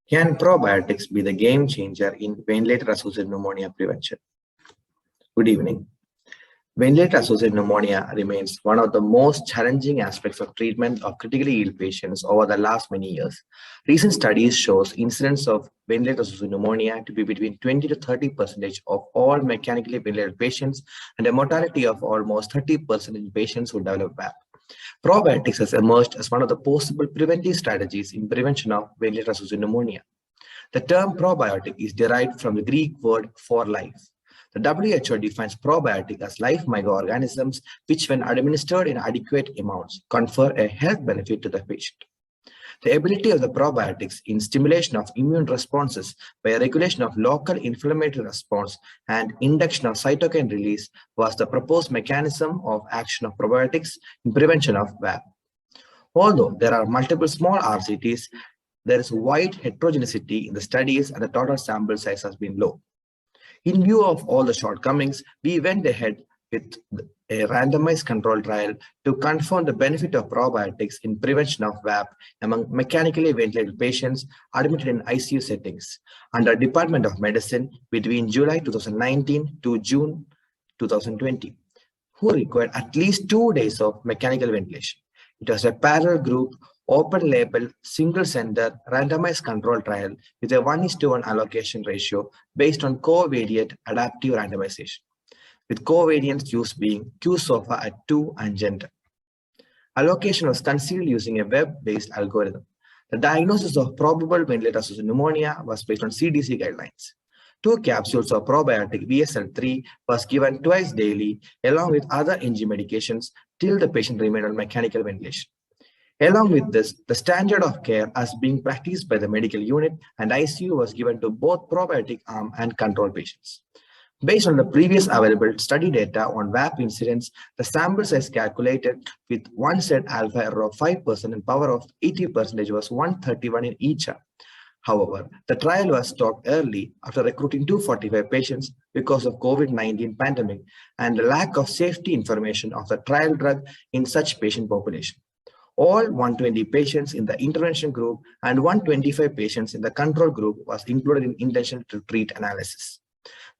Can probiotics be the game changer in ventilator-associated pneumonia prevention? Good evening. Ventilator-associated pneumonia remains one of the most challenging aspects of treatment of critically ill patients over the last many years. Recent studies shows incidence of ventilator-associated pneumonia to be between 20 to 30% of all mechanically ventilated patients and a mortality of almost 30% in patients who develop VAP. Probiotics has emerged as one of the possible preventive strategies in prevention of ventilator-associated pneumonia. The term probiotic is derived from the Greek word for life. The WHO defines probiotic as life microorganisms which, when administered in adequate amounts, confer a health benefit to the patient. The ability of the probiotics in stimulation of immune responses by regulation of local inflammatory response and induction of cytokine release was the proposed mechanism of action of probiotics in prevention of VAP. Although there are multiple small RCTs, there is wide heterogeneity in the studies and the total sample size has been low. In view of all the shortcomings, we went ahead with a randomized control trial to confirm the benefit of probiotics in prevention of VAP among mechanically ventilated patients admitted in ICU settings under Department of Medicine between July 2019 to June 2020, who required at least 2 days of mechanical ventilation. It was a parallel group, open-label, single-center, randomized control trial with a 1:1 allocation ratio based on covariate adaptive randomization, with covariance used being Q-SOFA at 2 and gender. Allocation was conceived using a web-based algorithm. The diagnosis of probable ventilator-associated pneumonia was based on CDC guidelines. 2 capsules of probiotic VSL-3 was given twice daily along with other NG medications till the patient remained on mechanical ventilation. Along with this, the standard of care as being practiced by the medical unit and ICU was given to both probiotic arm and control patients. Based on the previous available study data on VAP incidence, the sample size calculated with one set alpha error of 5% and power of 80% was 131 in each arm. However, the trial was stopped early after recruiting 245 patients because of COVID-19 pandemic and the lack of safety information of the trial drug in such patient population. All 120 patients in the intervention group and 125 patients in the control group was included in intention to treat analysis.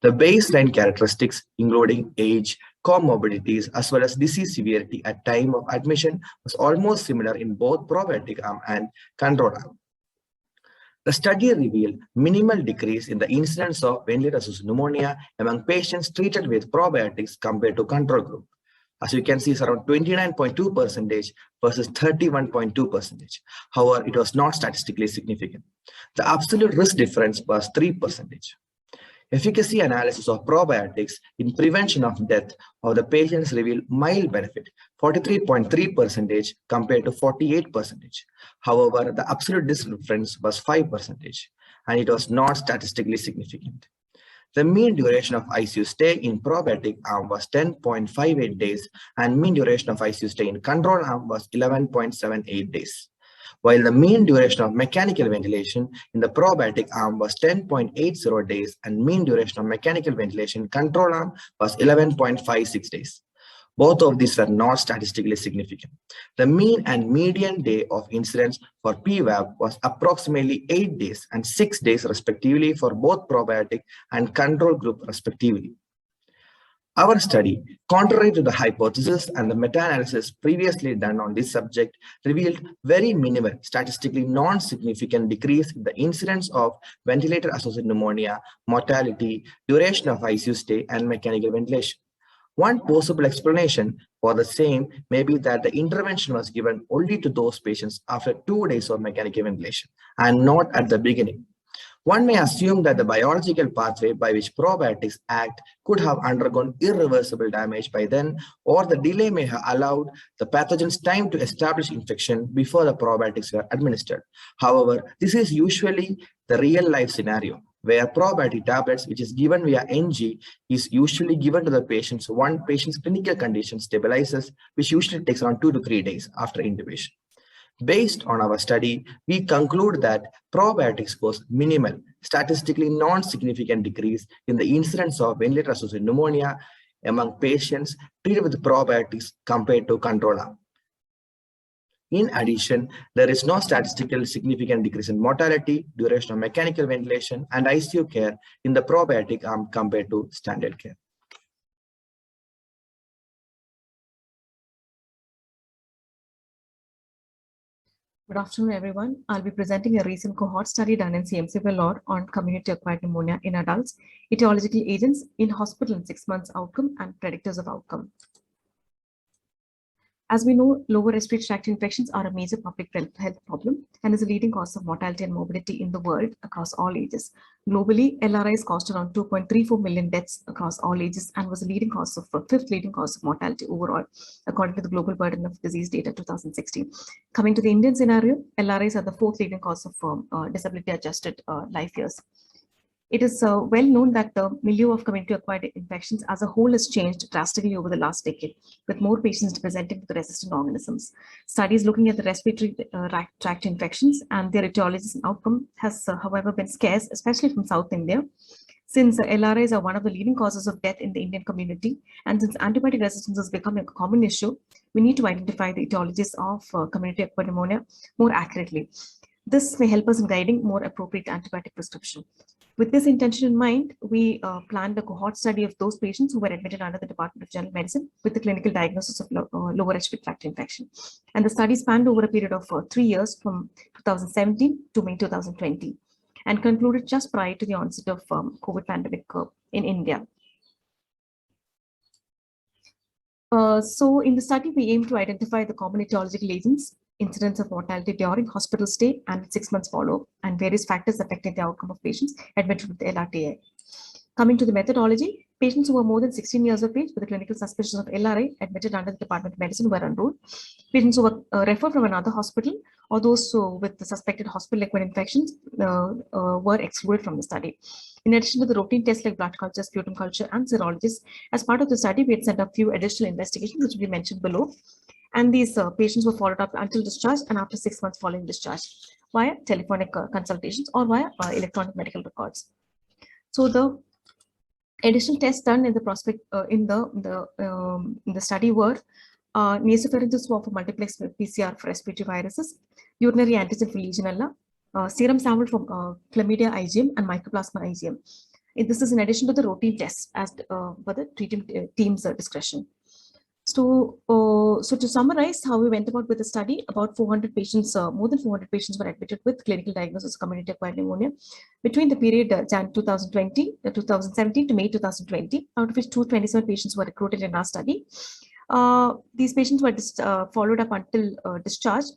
The baseline characteristics, including age, comorbidities, as well as disease severity at time of admission, was almost similar in both probiotic arm and control arm. The study revealed minimal decrease in the incidence of ventilator-associated pneumonia among patients treated with probiotics compared to control group. As you can see, it's around 29.2% versus 31.2%. However, it was not statistically significant. The absolute risk difference was 3%. Efficacy analysis of probiotics in prevention of death of the patients revealed mild benefit, 43.3% compared to 48%. However, the absolute risk difference was 5%, and it was not statistically significant. The mean duration of ICU stay in probiotic arm was 10.58 days, and mean duration of ICU stay in control arm was 11.78 days. While the mean duration of mechanical ventilation in the probiotic arm was 10.80 days, and mean duration of mechanical ventilation in control arm was 11.56 days. Both of these were not statistically significant. The mean and median day of incidence for PVAP was approximately 8 days and 6 days respectively for both probiotic and control group respectively. Our study, contrary to the hypothesis and the meta-analysis previously done on this subject, revealed very minimal, statistically non-significant decrease in the incidence of ventilator-associated pneumonia, mortality, duration of ICU stay, and mechanical ventilation. One possible explanation for the same may be that the intervention was given only to those patients after 2 days of mechanical ventilation and not at the beginning. One may assume that the biological pathway by which probiotics act could have undergone irreversible damage by then, or the delay may have allowed the pathogens time to establish infection before the probiotics were administered. However, this is usually the real-life scenario, where probiotic tablets, which is given via NG, is usually given to the patients once patient's clinical condition stabilizes, which usually takes around 2 to 3 days after intubation. Based on our study, we conclude that probiotics cause minimal, statistically non-significant decrease in the incidence of ventilator-associated pneumonia among patients treated with probiotics compared to control arm. In addition, there is no statistically significant decrease in mortality, duration of mechanical ventilation, and ICU care in the probiotic arm compared to standard care. Good afternoon, everyone. I'll be presenting a recent cohort study done in CMC Vellore on community-acquired pneumonia in adults, etiological agents in hospital in 6 months outcome and predictors of outcome. As we know, lower respiratory tract infections are a major public health problem and is a leading cause of mortality and morbidity in the world across all ages. Globally, LRIs caused around 2.34 million deaths across all ages and was a leading cause of fifth leading cause of mortality overall, according to the Global Burden of Disease data 2016. Coming to the Indian scenario, LRIs are the fourth leading cause of disability-adjusted life years. It is well known that the milieu of community-acquired infections as a whole has changed drastically over the last decade, with more patients presenting with resistant organisms. Studies looking at the respiratory tract infections and their etiologies and outcome has, however, been scarce, especially from South India. Since LRIs are one of the leading causes of death in the Indian community, and since antibiotic resistance has become a common issue, we need to identify the etiologies of community-acquired pneumonia more accurately. This may help us in guiding more appropriate antibiotic prescription. With this intention in mind, we planned a cohort study of those patients who were admitted under the Department of General Medicine with the clinical diagnosis of lower respiratory tract infection. And the study spanned over a period of 3 years from 2017 to May 2020 and concluded just prior to the onset of COVID pandemic in India. So in the study, we aim to identify the common etiological agents, incidence of mortality during hospital stay and 6 months follow-up, and various factors affecting the outcome of patients admitted with the LRTA. Coming to the methodology, patients who were more than 16 years of age with a clinical suspicion of LRA admitted under the Department of Medicine were enrolled. Patients who were referred from another hospital or those with the suspected hospital-acquired infections were excluded from the study. In addition to the routine tests like blood culture, sputum culture, and serologies, as part of the study, we had sent a few additional investigations, which will be mentioned below. And these patients were followed up until discharge and after 6 months following discharge via telephonic consultations or via electronic medical records. So the additional tests done in the prospect in the study were nasopharyngeal swab for multiplex PCR for respiratory viruses, urinary antigen for Legionella, serum sample for chlamydia IgM and mycoplasma IgM. This is in addition to the routine tests as per the treating team's discretion. So to summarize how we went about with the study, about 400 patients, more than 400 patients were admitted with clinical diagnosis of community-acquired pneumonia between the period Jan 2017 to May 2020, out of which 227 patients were recruited in our study. These patients were followed up until discharge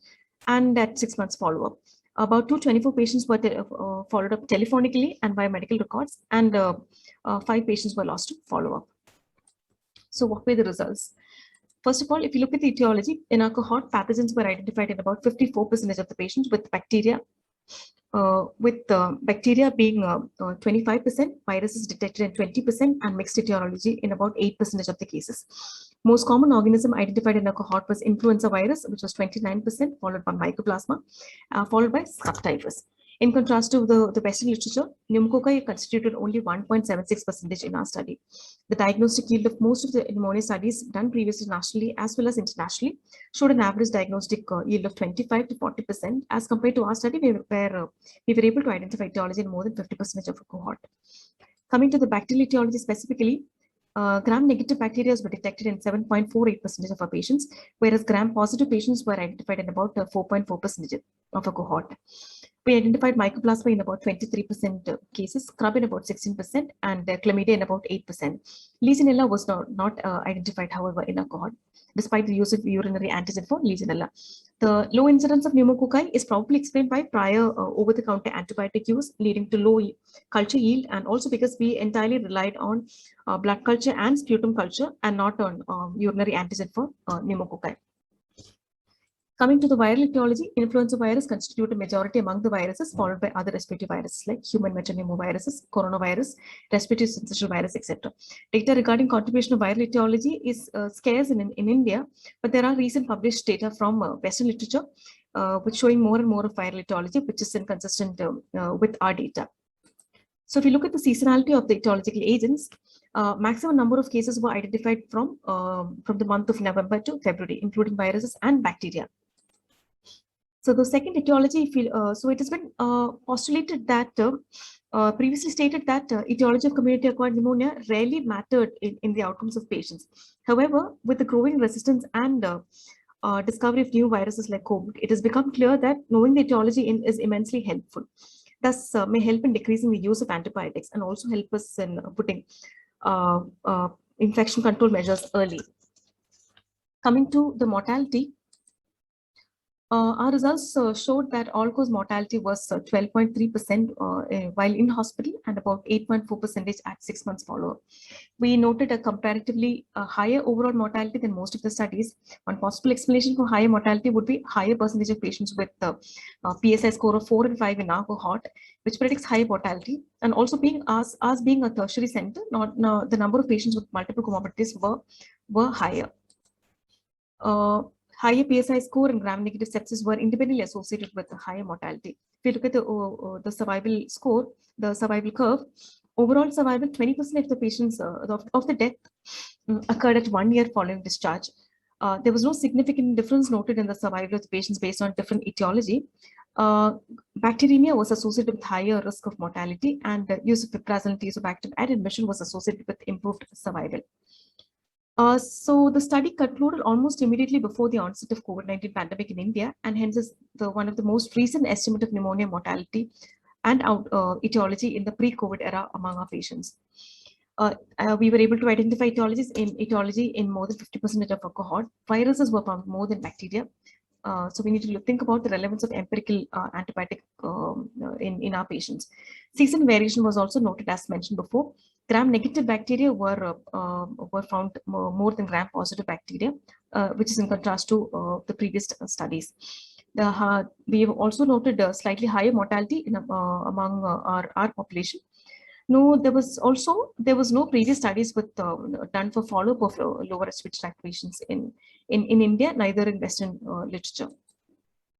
and at 6 months follow-up. About 224 patients were followed up telephonically and by medical records, and 5 patients were lost to follow-up. So what were the results? First of all, if you look at the etiology, in our cohort, pathogens were identified in about 54% of the patients with bacteria, bacteria being 25%, viruses detected in 20%, and mixed etiology in about 8% of the cases. Most common organism identified in our cohort was influenza virus, which was 29%, followed by mycoplasma, followed by subtyphus. In contrast to the Western literature, pneumococci constituted only 1.76% in our study. The diagnostic yield of most of the pneumonia studies done previously nationally as well as internationally showed an average diagnostic yield of 25 to 40%. As compared to our study, we were able to identify etiology in more than 50% of a cohort. Coming to the bacterial etiology specifically, gram-negative bacteria were detected in 7.48% of our patients, whereas gram-positive patients were identified in about 4.4% of a cohort. We identified mycoplasma in about 23% cases, scrub in about 16%, and chlamydia in about 8%. Legionella was not identified, however, in our cohort, despite the use of urinary antigen for Legionella. The low incidence of pneumococci is probably explained by prior over-the-counter antibiotic use, leading to low culture yield, and also because we entirely relied on blood culture and sputum culture and not on urinary antigen for pneumococci. Coming to the viral etiology, influenza virus constitute a majority among the viruses, followed by other respiratory viruses like human metapneumoviruses, coronavirus, respiratory syncytial virus, etc. Data regarding contribution of viral etiology is scarce in India, but there are recent published data from Western literature which showing more and more of viral etiology, which is inconsistent with our data. So if you look at the seasonality of the etiological agents, maximum number of cases were identified from the month of November to February, including viruses and bacteria. So the second etiology, so it has been postulated that previously stated that etiology of community-acquired pneumonia rarely mattered in the outcomes of patients. However, with the growing resistance and discovery of new viruses like COVID, it has become clear that knowing the etiology is immensely helpful. Thus, may help in decreasing the use of antibiotics and also help us in putting infection control measures early. Coming to the mortality, our results showed that all-cause mortality was 12.3% while in hospital and about 8.4% at 6 months follow-up. We noted a comparatively higher overall mortality than most of the studies. One possible explanation for higher mortality would be higher percentage of patients with PSI score of 4 and 5 in our cohort, which predicts higher mortality. And also being us being a tertiary center, the number of patients with multiple comorbidities were higher. Higher PSI score and gram-negative sepsis were independently associated with a higher mortality. If you look at the survival score, the survival curve, overall survival, 20% of the patients of the death occurred at 1 year following discharge. There was no significant difference noted in the survival of the patients based on different etiology. Bacteremia was associated with higher risk of mortality, and the use of piperazine and teizoactive at admission was associated with improved survival. So the study concluded almost immediately before the onset of COVID-19 pandemic in India, and hence is one of the most recent estimate of pneumonia mortality and etiology in the pre-COVID era among our patients. We were able to identify etiology in more than 50% of our cohort. Viruses were found more than bacteria. So we need to think about the relevance of empirical antibiotic in our patients. Season variation was also noted as mentioned before. Gram-negative bacteria were found more than gram-positive bacteria, which is in contrast to the previous studies. We have also noted slightly higher mortality among our population. No, there was no previous studies done for follow-up of lower respiratory tract patients in India, neither in Western literature.